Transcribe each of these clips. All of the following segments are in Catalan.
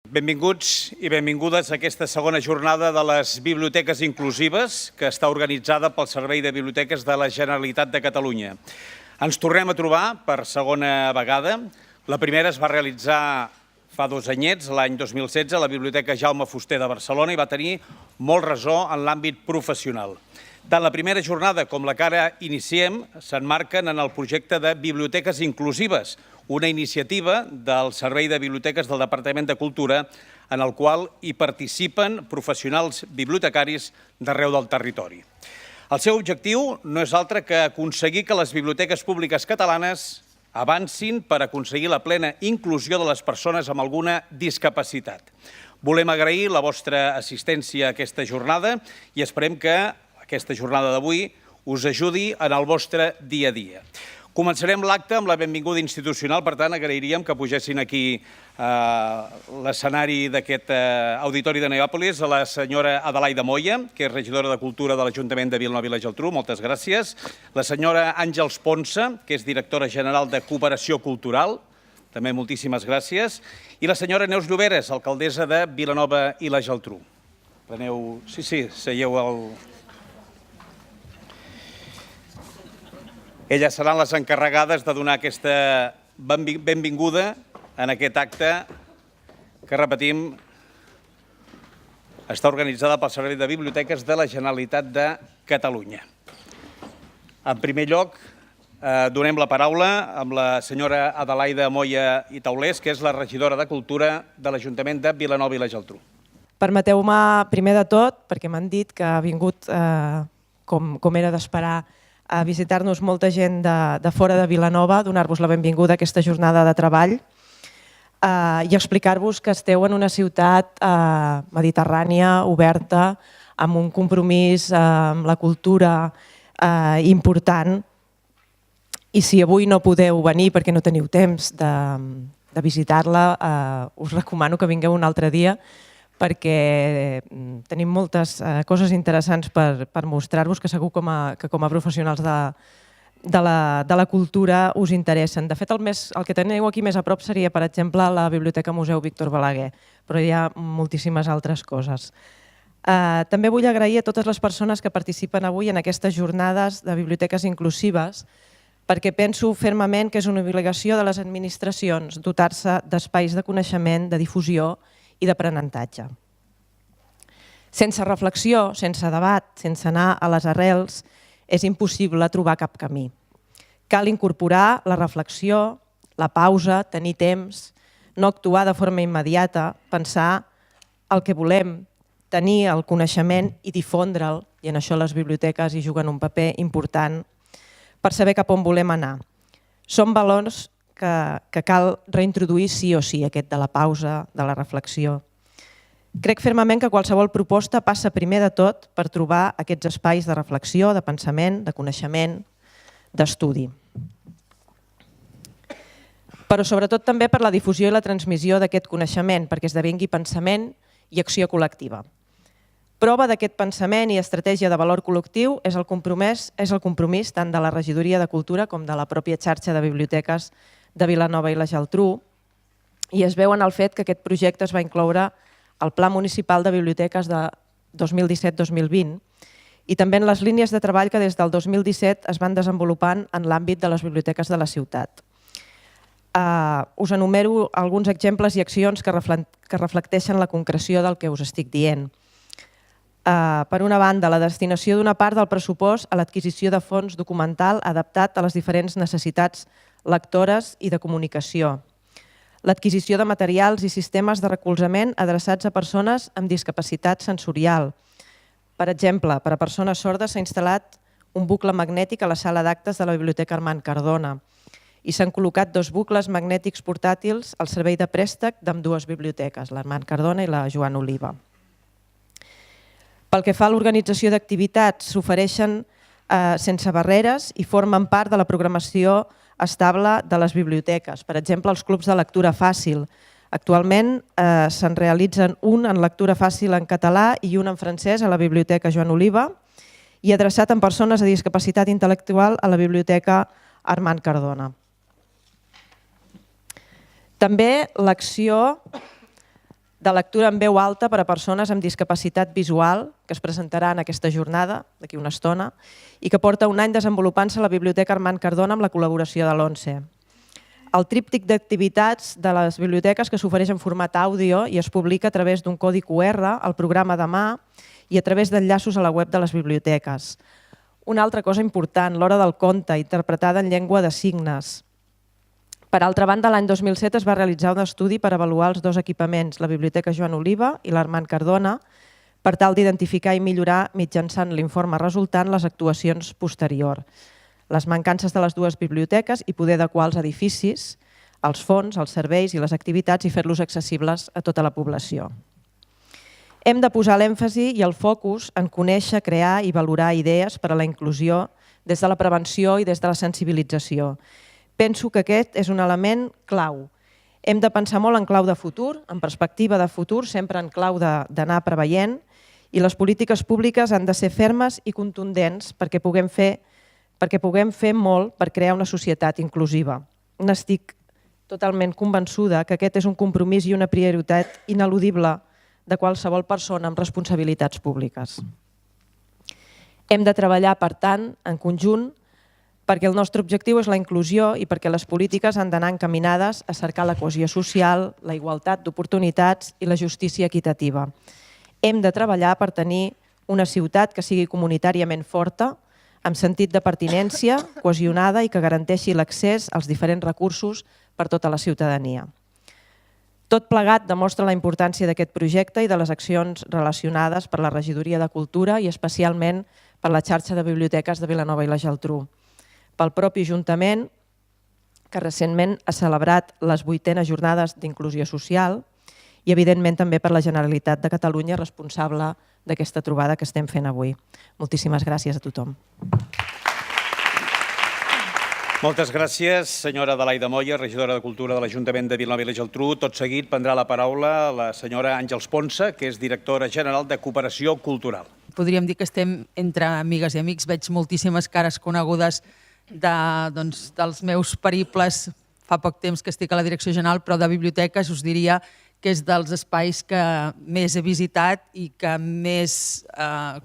Benvinguts i benvingudes a aquesta segona jornada de les Biblioteques Inclusives que està organitzada pel Servei de Biblioteques de la Generalitat de Catalunya. Ens tornem a trobar per segona vegada. La primera es va realitzar fa 2 anyets, l'any 2016, a la Biblioteca Jaume Fuster de Barcelona i va tenir molt ressò en l'àmbit professional. Tant la primera jornada com la que ara iniciem s'emmarquen en el projecte de Biblioteques Inclusives, una iniciativa del Servei de Biblioteques del Departament de Cultura en el qual hi participen professionals bibliotecaris d'arreu del territori. El seu objectiu no és altre que aconseguir que les biblioteques públiques catalanes avancin per aconseguir la plena inclusió de les persones amb alguna discapacitat. Volem agrair la vostra assistència a aquesta jornada i esperem que aquesta jornada d'avui us ajudi en el vostre dia a dia. Començarem l'acte amb la benvinguda institucional, per tant, agrairíem que pugessin aquí a l'escenari d'aquest auditori de Neòpolis a la senyora Adelaida Moya, que és regidora de Cultura de l'Ajuntament de Vilanova i la Geltrú, moltes gràcies. La senyora Àngels Ponsa, que és directora general de Cooperació Cultural, també moltíssimes gràcies. I la senyora Neus Lloberes, alcaldessa de Vilanova i la Geltrú. Preneu... Sí, seieu al... Elles seran les encarregades de donar aquesta benvinguda en aquest acte que, repetim, està organitzada pel Servei de Biblioteques de la Generalitat de Catalunya. En primer lloc, donem la paraula amb la senyora Adelaida Moya i Taulés, que és la regidora de Cultura de l'Ajuntament de Vilanova i la Geltrú. Permeteu-me, primer de tot, perquè m'han dit que ha vingut, com era d'esperar, a visitar-nos molta gent de fora de Vilanova, donar-vos la benvinguda a aquesta jornada de treball i explicar-vos que esteu en una ciutat mediterrània, oberta, amb un compromís amb la cultura important. I si avui no podeu venir perquè no teniu temps de visitar-la, us recomano que vingueu un altre dia, perquè tenim moltes coses interessants per mostrar-vos que segur que com a professionals de la cultura us interessen. De fet, el que teniu aquí més a prop seria, per exemple, la Biblioteca Museu Víctor Balaguer, però hi ha moltíssimes altres coses. També vull agrair a totes les persones que participen avui en aquestes jornades de biblioteques inclusives, perquè penso fermament que és una obligació de les administracions dotar-se d'espais de coneixement, de difusió i d'aprenentatge. Sense reflexió, sense debat, sense anar a les arrels, és impossible trobar cap camí. Cal incorporar la reflexió, la pausa, tenir temps, no actuar de forma immediata, pensar el que volem, tenir el coneixement i difondre'l, i en això les biblioteques hi juguen un paper important, per saber cap on volem anar. Són valors que cal reintroduir sí o sí, aquest de la pausa, de la reflexió. Crec fermament que qualsevol proposta passa primer de tot per trobar aquests espais de reflexió, de pensament, de coneixement, d'estudi. Però sobretot també per la difusió i la transmissió d'aquest coneixement, perquè esdevingui pensament i acció col·lectiva. Prova d'aquest pensament i estratègia de valor col·lectiu és el compromís tant de la Regidoria de Cultura com de la pròpia xarxa de biblioteques de Vilanova i la Geltrú, i es veu en el fet que aquest projecte es va incloure al Pla Municipal de Biblioteques de 2017-2020 i també en les línies de treball que des del 2017 es van desenvolupant en l'àmbit de les biblioteques de la ciutat. Us enumero alguns exemples i accions que reflecteixen la concreció del que us estic dient. Per una banda, la destinació d'una part del pressupost a l'adquisició de fons documental adaptat a les diferents necessitats lectores i de comunicació. L'adquisició de materials i sistemes de recolzament adreçats a persones amb discapacitat sensorial. Per exemple, per a persones sordes s'ha instal·lat un bucle magnètic a la sala d'actes de la Biblioteca Armand Cardona i s'han col·locat 2 bucles magnètics portàtils al servei de préstec d'ambdues biblioteques, l'Armand Cardona i la Joan Oliva. Pel que fa a l'organització d'activitats, s'ofereixen sense barreres i formen part de la programació estable de les biblioteques. Per exemple, els clubs de lectura fàcil. Actualment se'n realitzen un en lectura fàcil en català i un en francès a la Biblioteca Joan Oliva i adreçat a persones amb discapacitat intel·lectual a la Biblioteca Armand Cardona. També l'acció de lectura en veu alta per a persones amb discapacitat visual, que es presentarà en aquesta jornada, d'aquí una estona, i que porta un any desenvolupant-se a la Biblioteca Armand Cardona amb la col·laboració de l'ONCE. El tríptic d'activitats de les biblioteques que s'ofereix en format àudio i es publica a través d'un codi QR al programa de mà i a través d'enllaços a la web de les biblioteques. Una altra cosa important, l'hora del conte, interpretada en llengua de signes. Per altra banda, l'any 2007 es va realitzar un estudi per avaluar els dos equipaments, la Biblioteca Joan Oliva i l'Armand Cardona, per tal d'identificar i millorar mitjançant l'informe resultant les actuacions posteriors, les mancances de les dues biblioteques i poder adequar els edificis, els fons, els serveis i les activitats i fer-los accessibles a tota la població. Hem de posar l'èmfasi i el focus en conèixer, crear i valorar idees per a la inclusió des de la prevenció i des de la sensibilització. Penso que aquest és un element clau. Hem de pensar molt en clau de futur, en perspectiva de futur, sempre en clau d'anar preveient, i les polítiques públiques han de ser fermes i contundents perquè puguem fer molt per crear una societat inclusiva. N'estic totalment convençuda que aquest és un compromís i una prioritat ineludible de qualsevol persona amb responsabilitats públiques. Hem de treballar, per tant, en conjunt, perquè el nostre objectiu és la inclusió i perquè les polítiques han d'anar encaminades a cercar la cohesió social, la igualtat d'oportunitats i la justícia equitativa. Hem de treballar per tenir una ciutat que sigui comunitàriament forta, amb sentit de pertinència, cohesionada i que garanteixi l'accés als diferents recursos per tota la ciutadania. Tot plegat demostra la importància d'aquest projecte i de les accions relacionades per la Regidoria de Cultura i especialment per la xarxa de biblioteques de Vilanova i la Geltrú, pel propi Ajuntament, que recentment ha celebrat les 8enes jornades d'inclusió social i, evidentment, també per la Generalitat de Catalunya, responsable d'aquesta trobada que estem fent avui. Moltíssimes gràcies a tothom. Moltes gràcies, senyora Adelaida Moya, regidora de Cultura de l'Ajuntament de Vilanova i la Geltrú. Tot seguit prendrà la paraula la senyora Àngels Ponsa, que és directora general de Cooperació Cultural. Podríem dir que estem entre amigues i amics. Veig moltíssimes cares conegudes dels meus periples. Fa poc temps que estic a la Direcció General, però de biblioteques us diria que és dels espais que més he visitat i que més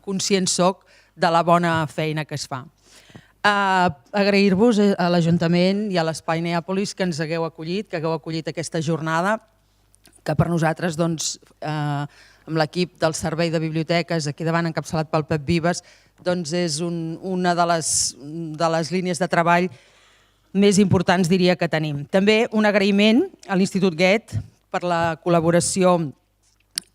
conscient soc de la bona feina que es fa. Agrair-vos a l'Ajuntament i a l'Espai Neàpolis que ens hagueu acollit, que hagueu acollit aquesta jornada, que per nosaltres, amb l'equip del Servei de Biblioteques, aquí davant encapçalat pel Pep Vives, és una de les línies de treball més importants, diria, que tenim. També un agraïment a l'Institut Goethe per la col·laboració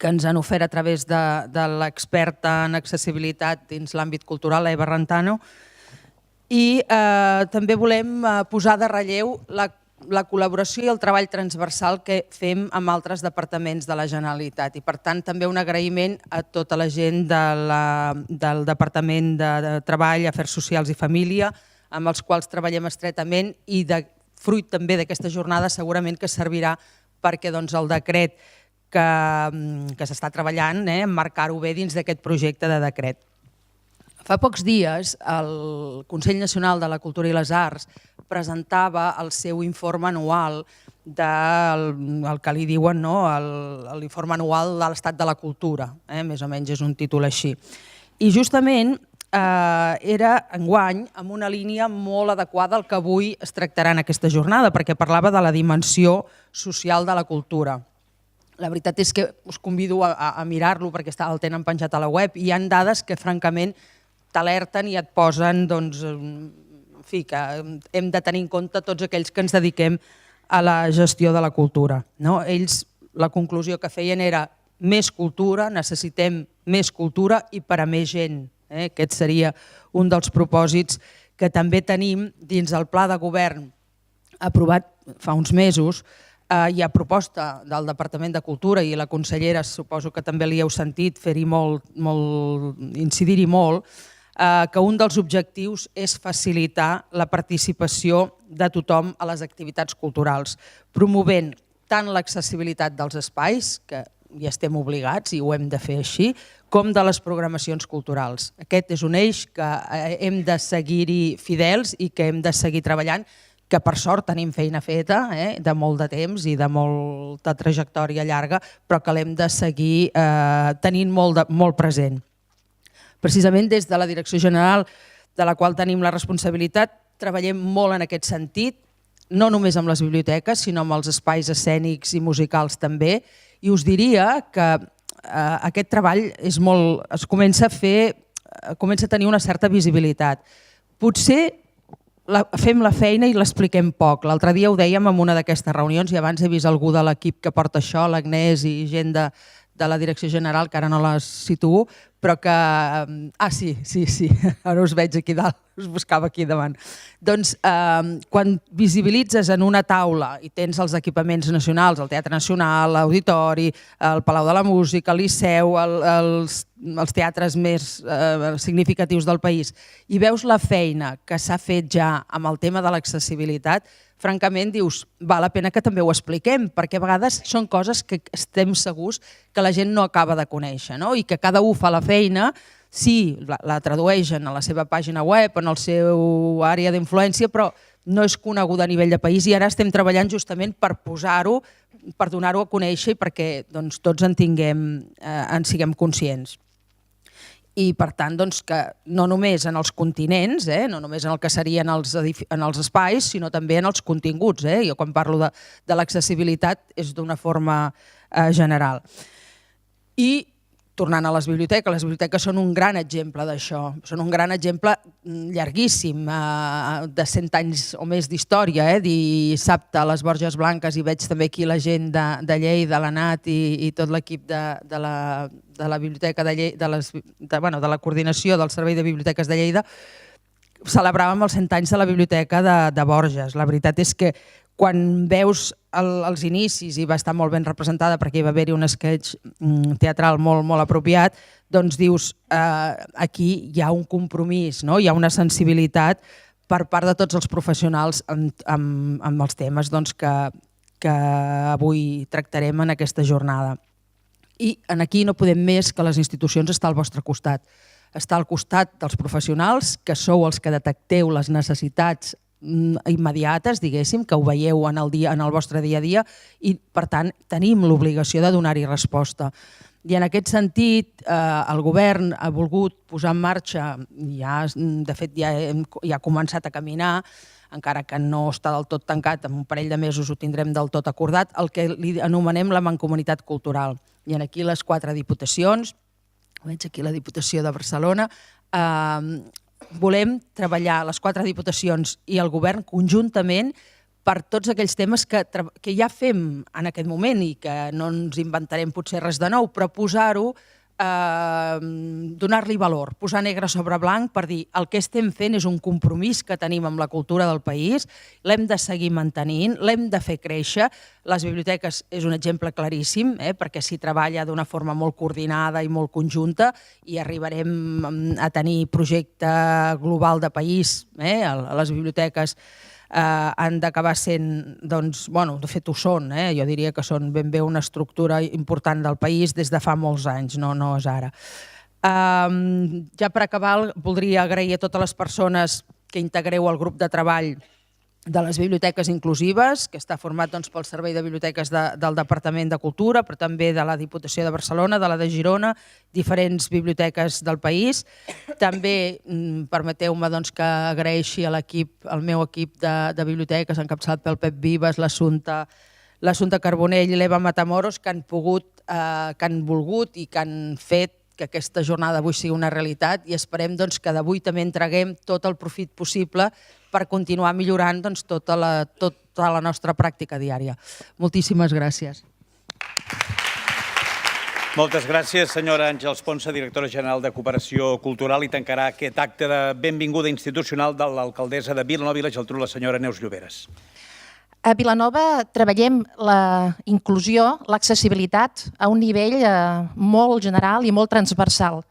que ens han ofert a través de l'experta en accessibilitat dins l'àmbit cultural, Eva Rantano, i també volem posar de relleu la col·laboració i el treball transversal que fem amb altres departaments de la Generalitat i, per tant, també un agraïment a tota la gent del Departament de Treball, Afers Socials i Família, amb els quals treballem estretament i, fruit també d'aquesta jornada, segurament que servirà perquè el decret que s'està treballant, emmarcar-ho bé dins d'aquest projecte de decret. Fa pocs dies el Consell Nacional de la Cultura i les Arts presentava el seu informe anual del que li diuen l'informe anual de l'estat de la cultura, més o menys és un títol així. I justament era enguany amb una línia molt adequada al que avui es tractarà en aquesta jornada, perquè parlava de la dimensió social de la cultura. La veritat és que us convido a mirar-lo perquè el tenen penjat a la web i hi ha dades que francament t'alerten i et posen que hem de tenir en compte tots aquells que ens dediquem a la gestió de la cultura. Ells, la conclusió que feien era més cultura, necessitem més cultura i per a més gent. Aquest seria un dels propòsits que també tenim dins el pla de govern aprovat fa uns mesos i a proposta del Departament de Cultura i la consellera, suposo que també li heu sentit incidir-hi molt, que un dels objectius és facilitar la participació de tothom a les activitats culturals, promovent tant l'accessibilitat dels espais, que hi estem obligats i ho hem de fer així, com de les programacions culturals. Aquest és un eix que hem de seguir-hi fidels i que hem de seguir treballant que per sort tenim feina feta de molt de temps i de molta trajectòria llarga, però que l'hem de seguir tenint molt present. Precisament des de la Direcció General, de la qual tenim la responsabilitat, treballem molt en aquest sentit, no només amb les biblioteques, sinó amb els espais escènics i musicals també, i us diria que aquest treball es comença a tenir una certa visibilitat. Potser fem la feina i l'expliquem poc. L'altre dia ho dèiem en una d'aquestes reunions i abans he vist algú de l'equip que porta això, l'Agnès i gent de la Direcció General, que ara no les situo, però que... sí, ara us veig aquí dalt, us buscava aquí davant. Doncs quan visibilitzes en una taula i tens els equipaments nacionals, el Teatre Nacional, l'Auditori, el Palau de la Música, el Liceu, els teatres més significatius del país, i veus la feina que s'ha fet ja amb el tema de l'accessibilitat, francament dius, val la pena que també ho expliquem, perquè a vegades són coses que estem segurs que la gent no acaba de conèixer, i que cada un fa la feina, sí, la tradueixen a la seva pàgina web, en el seu àrea d'influència, però no és coneguda a nivell de país i ara estem treballant justament per posar-ho, per donar-ho a conèixer i perquè tots en siguem conscients. I per tant, que no només en els continents, no només en el que serien en els espais, sinó també en els continguts. Jo quan parlo de l'accessibilitat és d'una forma general. I tornant a les biblioteques són un gran exemple d'això, són un gran exemple llarguíssim, de 100 anys o més d'història. Dissabte a les Borges Blanques i veig també aquí la gent de Lleida, l'Anat i tot l'equip de la biblioteca de la coordinació del Servei de Biblioteques de Lleida, celebràvem els 100 anys de la biblioteca de Borges. La veritat és que quan veus els inicis, i va estar molt ben representada perquè hi va haver-hi un sketch teatral molt apropiat, doncs dius, aquí hi ha un compromís, hi ha una sensibilitat per part de tots els professionals amb els temes que avui tractarem en aquesta jornada. I aquí no podem més que les institucions estar al vostre costat. Estar al costat dels professionals, que sou els que detecteu les necessitats immediates, diguéssim, que ho veieu en el vostre dia a dia i, per tant, tenim l'obligació de donar-hi resposta. I en aquest sentit, el govern ha volgut posar en marxa, de fet ja ha començat a caminar, encara que no està del tot tancat, en un parell de mesos ho tindrem del tot acordat, el que li anomenem la Mancomunitat Cultural. I aquí les 4 diputacions, veig aquí la Diputació de Barcelona, volem treballar les 4 diputacions i el govern conjuntament per tots aquells temes que ja fem en aquest moment i que no ens inventarem potser res de nou, però posar-ho, donar-li valor, posar negre sobre blanc per dir el que estem fent és un compromís que tenim amb la cultura del país, l'hem de seguir mantenint, l'hem de fer créixer. Les biblioteques és un exemple claríssim, perquè s'hi treballa d'una forma molt coordinada i molt conjunta i arribarem a tenir projecte global de país. Les biblioteques han d'acabar sent, de fet ho són, jo diria que són ben bé una estructura important del país des de fa molts anys, no és ara. Ja per acabar, voldria agrair a totes les persones que integreu el grup de treball de les biblioteques inclusives, que està format pel Servei de Biblioteques del Departament de Cultura, però també de la Diputació de Barcelona, de la de Girona, diferents biblioteques del país. També permeteu-me que agraeixi a l'equip, al meu equip de biblioteques, encapçalat pel Pep Vives, l'Assumpta Carbonell i l'Eva Matamoros, que han volgut i que han fet que aquesta jornada avui sigui una realitat i esperem que d'avui també en traguem tot el profit possible per continuar millorant tota la nostra pràctica diària. Moltíssimes gràcies. Moltes gràcies, senyora Àngels Ponsa, directora general de Cooperació Cultural, i tancarà aquest acte de benvinguda institucional de l'alcaldessa de Vilanova i la Geltrú, la senyora Neus Lloberes. A Vilanova treballem la inclusió, l'accessibilitat a un nivell molt general i molt transversal.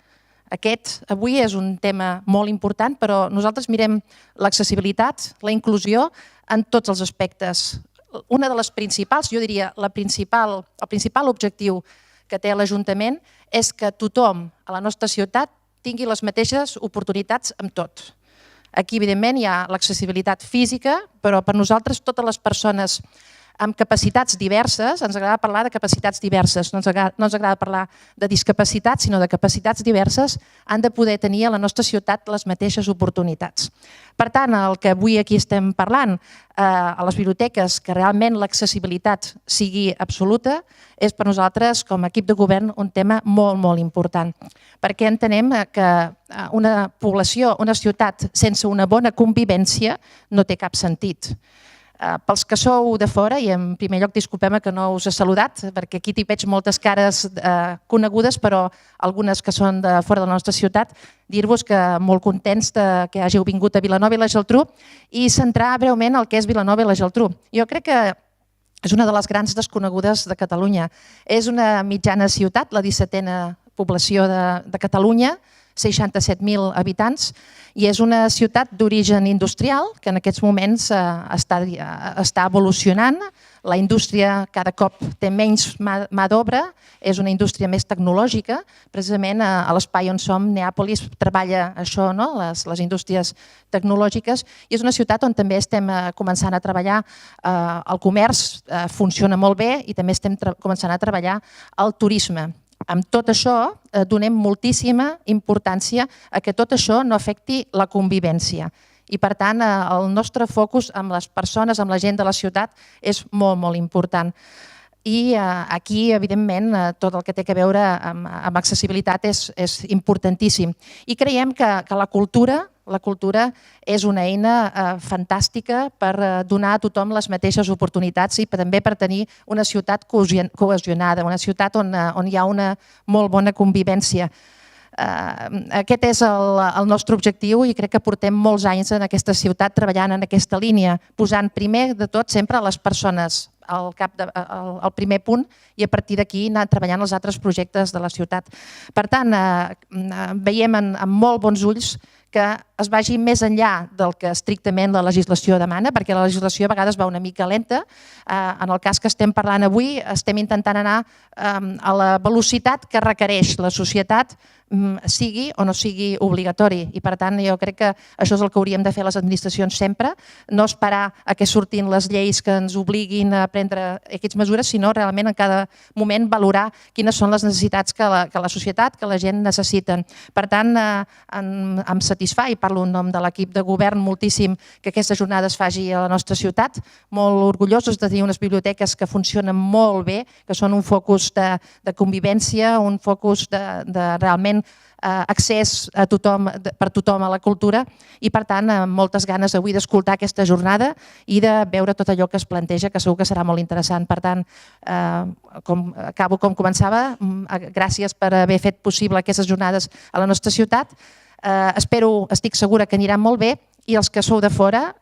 Aquest avui és un tema molt important, però nosaltres mirem l'accessibilitat, la inclusió en tots els aspectes. Una de les principals, jo diria, el principal objectiu que té l'Ajuntament és que tothom a la nostra ciutat tingui les mateixes oportunitats amb tot. Aquí, evidentment, hi ha l'accessibilitat física, però per nosaltres totes les persones amb capacitats diverses, ens agrada parlar de capacitats diverses, no ens agrada parlar de discapacitats, sinó de capacitats diverses, han de poder tenir a la nostra ciutat les mateixes oportunitats. Per tant, el que avui aquí estem parlant a les biblioteques, que realment l'accessibilitat sigui absoluta, és per nosaltres, com a equip de govern, un tema molt, molt important. Perquè entenem que una població, una ciutat sense una bona convivència no té cap sentit. Pels que sou de fora, i en primer lloc disculpem que no us he saludat, perquè aquí t'hi veig moltes cares conegudes, però algunes que són de fora de la nostra ciutat, dir-vos que molt contents que hàgiu vingut a Vilanova i la Geltrú i centrar breument el que és Vilanova i la Geltrú. Jo crec que és una de les grans desconegudes de Catalunya. És una mitjana ciutat, la 17a població de Catalunya, 67.000 habitants, i és una ciutat d'origen industrial que en aquests moments està evolucionant. La indústria cada cop té menys mà d'obra, és una indústria més tecnològica. Precisament a l'espai on som, Neàpolis, treballa això, les indústries tecnològiques, i és una ciutat on també estem començant a treballar. El comerç funciona molt bé i també estem començant a treballar el turisme. Amb tot això donem moltíssima importància a que tot això no afecti la convivència. I per tant el nostre focus amb les persones, amb la gent de la ciutat és molt, molt important. I aquí, evidentment, tot el que té a veure amb accessibilitat és importantíssim. I creiem que la cultura és una eina fantàstica per donar a tothom les mateixes oportunitats i també per tenir una ciutat cohesionada, una ciutat on hi ha una molt bona convivència. Aquest és el nostre objectiu i crec que portem molts anys en aquesta ciutat treballant en aquesta línia, posant primer de tot sempre les persones al primer punt i a partir d'aquí anar treballant els altres projectes de la ciutat. Per tant, veiem amb molt bons ulls que es vagi més enllà del que estrictament la legislació demana, perquè la legislació a vegades va una mica lenta. En el cas que estem parlant avui, estem intentant anar a la velocitat que requereix la societat, sigui o no sigui obligatori. I per tant, jo crec que això és el que hauríem de fer les administracions sempre, no esperar a que surtin les lleis que ens obliguin a prendre aquestes mesures, sinó realment en cada moment valorar quines són les necessitats que la societat, que la gent necessiten. Per tant, em satisfà, i parlo en nom de l'equip de govern, moltíssim que aquesta jornada es faci a la nostra ciutat, molt orgullosos de tenir unes biblioteques que funcionen molt bé, que són un focus de convivència, un focus de realment accés per tothom a la cultura i per tant moltes ganes avui d'escoltar aquesta jornada i de veure tot allò que es planteja, que segur que serà molt interessant. Per tant, acabo com començava, gràcies per haver fet possible aquestes jornades a la nostra ciutat. Estic segura que aniran molt bé i els que sou de fora,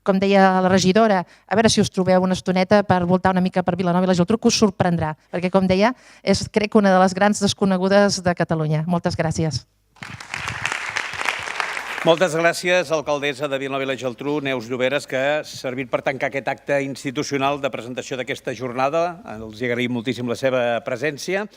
com deia la regidora, a veure si us trobeu una estoneta per voltar una mica per Vilanova i la Geltrú, que us sorprendrà, perquè com deia, és crec una de les grans desconegudes de Catalunya. Moltes gràcies. Moltes gràcies, alcaldessa de Vilanova i la Geltrú, Neus Lloberes, que ha servit per tancar aquest acte institucional de presentació d'aquesta jornada. Els agraïm moltíssim la seva presència.